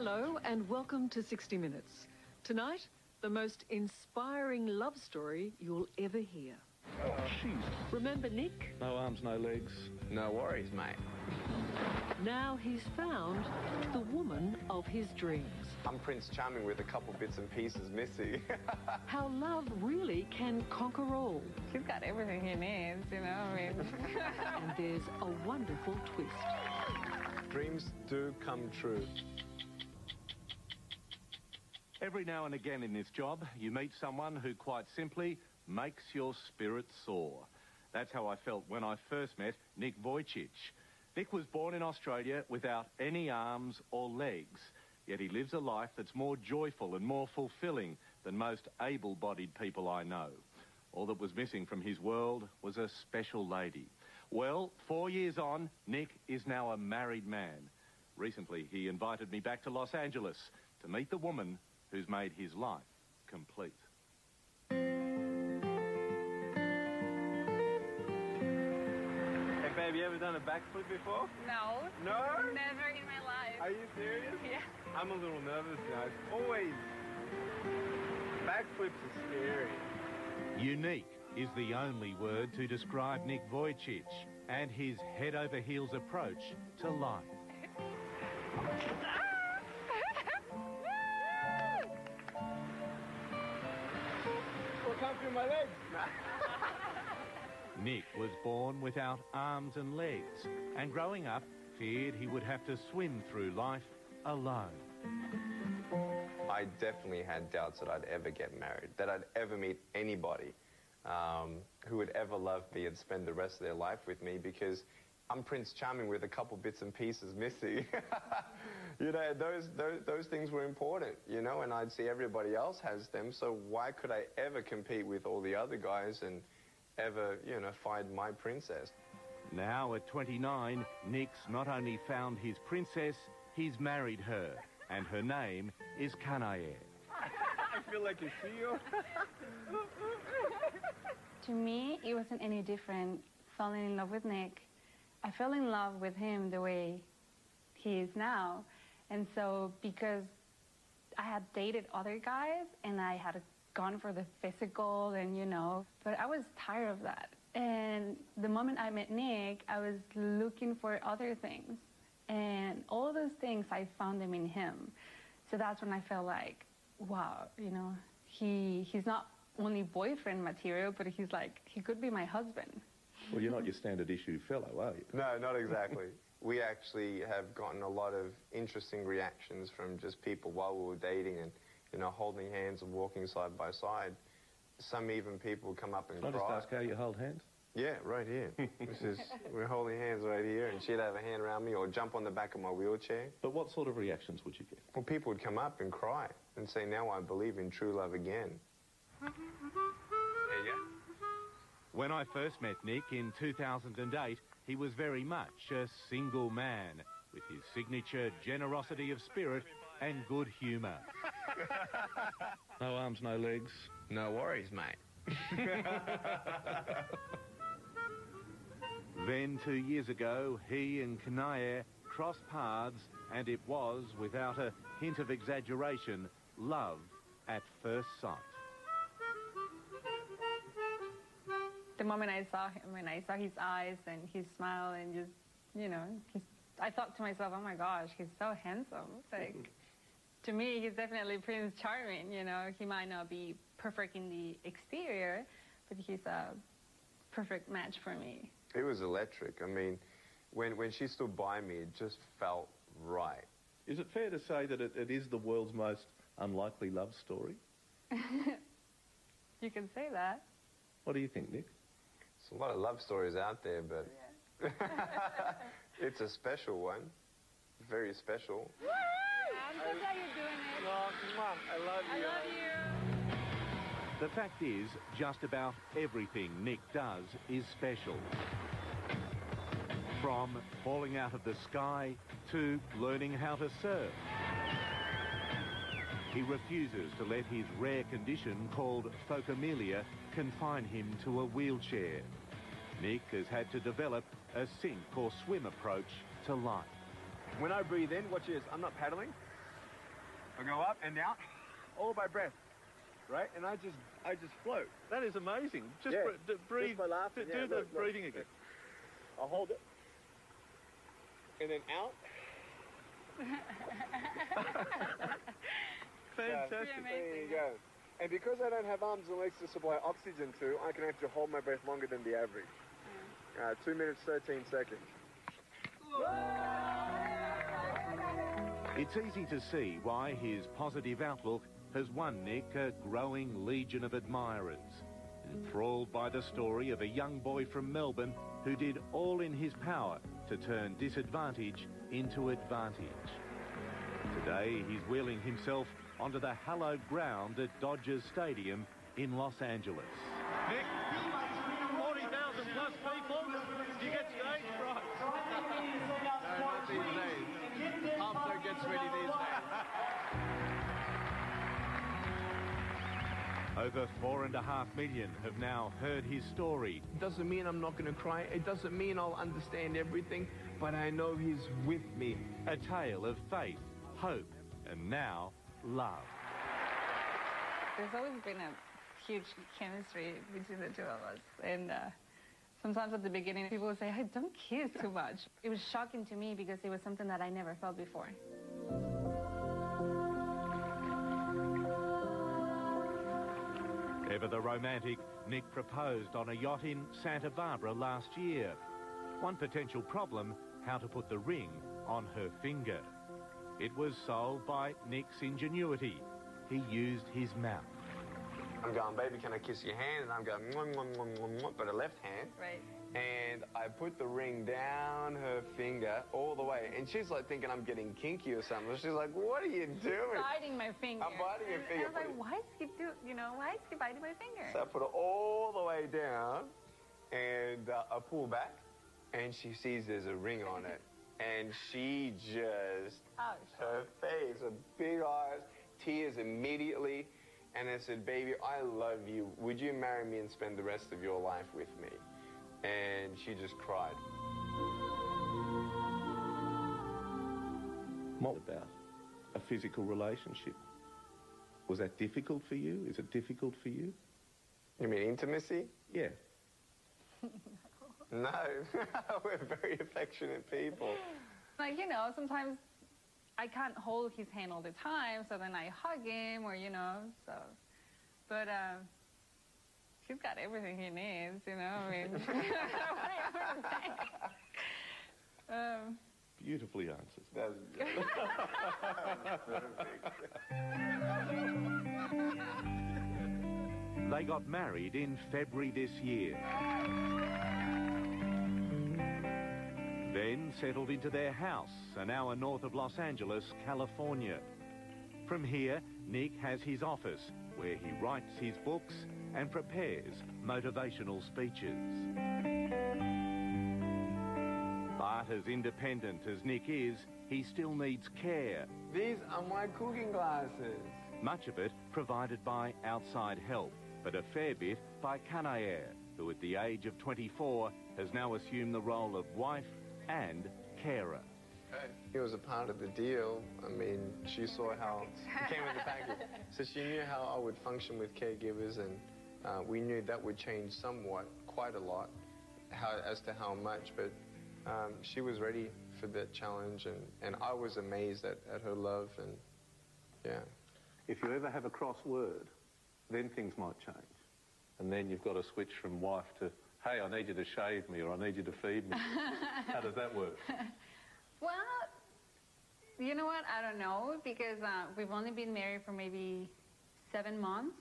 Hello and welcome to 60 Minutes. Tonight, the most inspiring love story you'll ever hear. Oh, jeez. Remember Nick? No arms, no legs. No worries, mate. Now he's found the woman of his dreams. I'm Prince Charming with a couple bits and pieces missing. How love really can conquer all. He's got everything he needs, you know, I mean. And there's a wonderful twist. Dreams do come true. Every now and again in this job, you meet someone who quite simply makes your spirit soar. That's how I felt when I first met Nick Vujicic. Nick was born in Australia without any arms or legs, yet he lives a life that's more joyful and more fulfilling than most able-bodied people I know. All that was missing from his world was a special lady. Well, 4 years on, Nick is now a married man. Recently, he invited me back to Los Angeles to meet the woman who's made his life complete. Hey, babe, you ever done a backflip before? No. No? Never in my life. Are you serious? Yeah. I'm a little nervous now. It's always... Backflips are scary. Unique is the only word to describe Nick Vujicic and his head-over-heels approach to life. What come through my legs? Nick was born without arms and legs, and growing up, feared he would have to swim through life alone. I definitely had doubts that I'd ever get married, that I'd ever meet anybody who would ever love me and spend the rest of their life with me, because I'm Prince Charming with a couple bits and pieces missing. You know, those things were important, you know, and I'd see everybody else has them, so why could I ever compete with all the other guys and ever, you know, find my princess? Now at 29, Nick's not only found his princess, he's married her, and her name is Kanae. I feel like a CEO. To me, it wasn't any different falling in love with Nick. I fell in love with him the way he is now. And so because I had dated other guys and I had gone for the physical and, you know, but I was tired of that. And the moment I met Nick, I was looking for other things. And all those things, I found them in him. So that's when I felt like, wow, you know, he's not only boyfriend material, but he's like, he could be my husband. Well, you're not your standard issue fellow, are you? No, not exactly. We actually have gotten a lot of interesting reactions from just people while we were dating and, you know, holding hands and walking side by side. Some even people come up and cry. Can I just ask how you hold hands? Yeah, right here. We're holding hands right here, and she'd have a hand around me or jump on the back of my wheelchair. But what sort of reactions would you get? Well, people would come up and cry and say, now I believe in true love again. There you go. When I first met Nick in 2008, he was very much a single man, with his signature generosity of spirit and good humour. No arms, no legs. No worries, mate. Then 2 years ago, he and Kanae crossed paths, and it was, without a hint of exaggeration, love at first sight. The moment I saw him and I saw his eyes and his smile and just, you know, I thought to myself, oh my gosh, he's so handsome. Like, to me, he's definitely Prince Charming, you know. He might not be perfect in the exterior, but he's a perfect match for me. It was electric. I mean, when she stood by me, it just felt right. Is it fair to say that it is the world's most unlikely love story? You can say that. What do you think, Nick? There's a lot of love stories out there, but it's a special one. Very special. Woo! I'm so glad you're doing it. Oh, Mom, I love you. I love you. The fact is, just about everything Nick does is special. From falling out of the sky to learning how to surf. He refuses to let his rare condition called phocomelia confine him to a wheelchair. Nick has had to develop a sink or swim approach to life. When I breathe in, watch this, I'm not paddling. I go up and down, all by breath, right? And I just float. That is amazing. Just Yeah. breathe. Just by laughing. Do Yeah, the look. breathing again. I'll hold it. And then out. Fantastic. There you go. And because I don't have arms and legs to supply oxygen to, I can actually hold my breath longer than the average. 2 minutes, 13 seconds. It's easy to see why his positive outlook has won Nick a growing legion of admirers. Enthralled by the story of a young boy from Melbourne who did all in his power to turn disadvantage into advantage. Today, he's wheeling himself onto the hallowed ground at Dodgers Stadium in Los Angeles. Nick, 40,000 plus people. Do you get stage fright? No, not these days. Palms don't get sweaty these days. Over 4.5 million have now heard his story. It doesn't mean I'm not going to cry. It doesn't mean I'll understand everything, but I know he's with me. A tale of faith, hope, and now love. There's always been a huge chemistry between the two of us. And sometimes at the beginning, people would say, "Hey, don't kiss too much." It was shocking to me because it was something that I never felt before. Ever the romantic, Nick proposed on a yacht in Santa Barbara last year. One potential problem, how to put the ring on her finger. It was solved by Nick's ingenuity. He used his mouth. I'm going, "Baby, can I kiss your hand?" And I'm going, "Mwah, mwah, mwah, mwah, mwah," but a left hand. Right. And I put the ring down her finger all the way. And she's like thinking I'm getting kinky or something. She's like, "What are you doing?" Biting my finger. I'm biting your finger. And I was like, why is he biting my finger? So I put it all the way down, and I pull back, and she sees there's a ring on it. And she just, her face, her big eyes, tears immediately. And I said, "Baby, I love you. Would you marry me and spend the rest of your life with me?" And she just cried. What about a physical relationship? Was that difficult for you? Is it difficult for you? You mean intimacy? Yeah. No, we're very affectionate people. Like, you know, sometimes I can't hold his hand all the time, so then I hug him or, you know, so. But he's got everything he needs, you know, I mean. Beautifully answered. That's They got married in February this year. Then settled into their house, an hour north of Los Angeles, California. From here, Nick has his office, where he writes his books and prepares motivational speeches. But as independent as Nick is, he still needs care. These are my cooking glasses. Much of it provided by outside help, but a fair bit by Kanaer, who at the age of 24 has now assumed the role of wife and carer. It was a part of the deal. I mean, she saw how it came in the package. So she knew how I would function with caregivers, and we knew that would change somewhat, quite a lot, as to how much. But she was ready for that challenge, and I was amazed at her love, and yeah. If you ever have a cross word, then things might change. And then you've got to switch from wife to, "Hey, I need you to shave me," or "I need you to feed me." How does that work? Well, you know what? I don't know, because we've only been married for maybe 7 months,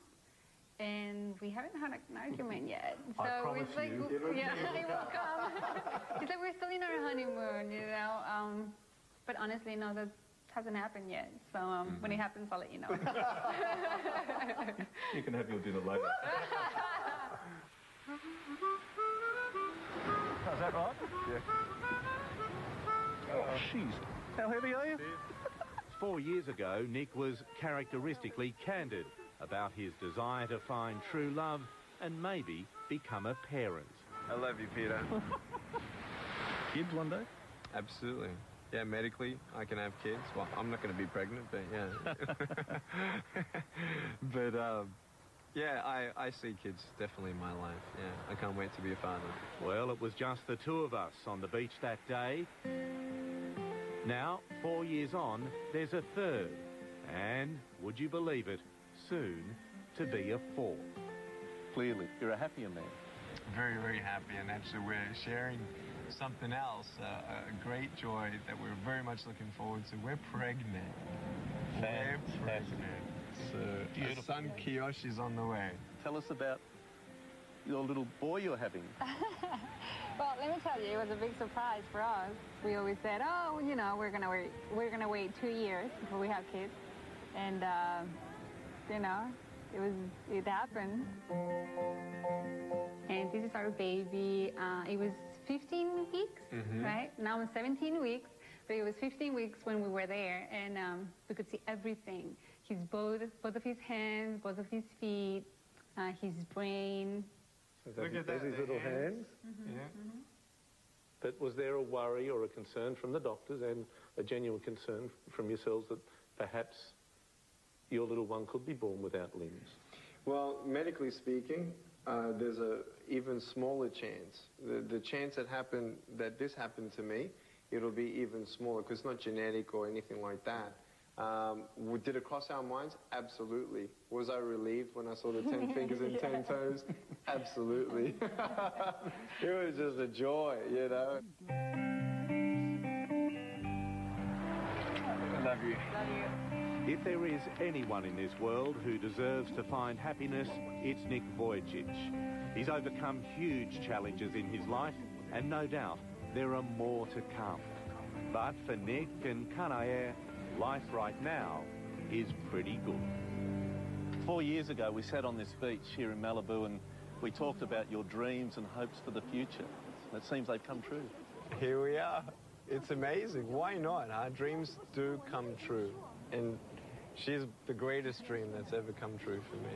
and we haven't had an argument yet. So I promise it's like, you. yeah, it will come. It's like we're still in our honeymoon, you know. But honestly, no, that hasn't happened yet. So when it happens, I'll let you know. You can have your dinner later. Is that right? Yeah. Oh, jeez. How heavy are you? 4 years ago, Nick was characteristically candid about his desire to find true love and maybe become a parent. I love you, Peter. Kids one day? Absolutely. Yeah, medically, I can have kids. Well, I'm not going to be pregnant, but yeah. But, yeah, I see kids definitely in my life. Yeah, I can't wait to be a father. Well, it was just the two of us on the beach that day. Now, 4 years on, there's a third. And, would you believe it, soon to be a fourth. Clearly, you're a happier man. Very, very happy, and actually we're sharing something else, a great joy that we're very much looking forward to. We're pregnant. We're pregnant. So, Beautiful. Son Kiyoshi's on the way. Tell us about your little boy you're having. Well, let me tell you, it was a big surprise for us. We always said, oh, you know, we're gonna wait 2 years before we have kids, and you know, it happened. And this is our baby. It was 15 weeks, right? Now I'm 17 weeks, but it was 15 weeks when we were there, and we could see everything. Both of his hands, both of his feet, his brain. Look at that, his little hands. Yeah. But was there a worry or a concern from the doctors and a genuine concern from yourselves that perhaps your little one could be born without limbs? Well, medically speaking, there's a even smaller chance. The chance that this happened to me, it'll be even smaller because it's not genetic or anything like that. Did it cross our minds? Absolutely. Was I relieved when I saw the 10 fingers and 10 toes? Absolutely. It was just a joy, you know. I love you. Love you. If there is anyone in this world who deserves to find happiness, it's Nick Vujicic. He's overcome huge challenges in his life, and no doubt there are more to come. But for Nick and Kanae, life right now is pretty good. 4 years ago, we sat on this beach here in Malibu and we talked about your dreams and hopes for the future. It seems they've come true. Here we are. It's amazing. Why not? Our dreams do come true. And she's the greatest dream that's ever come true for me.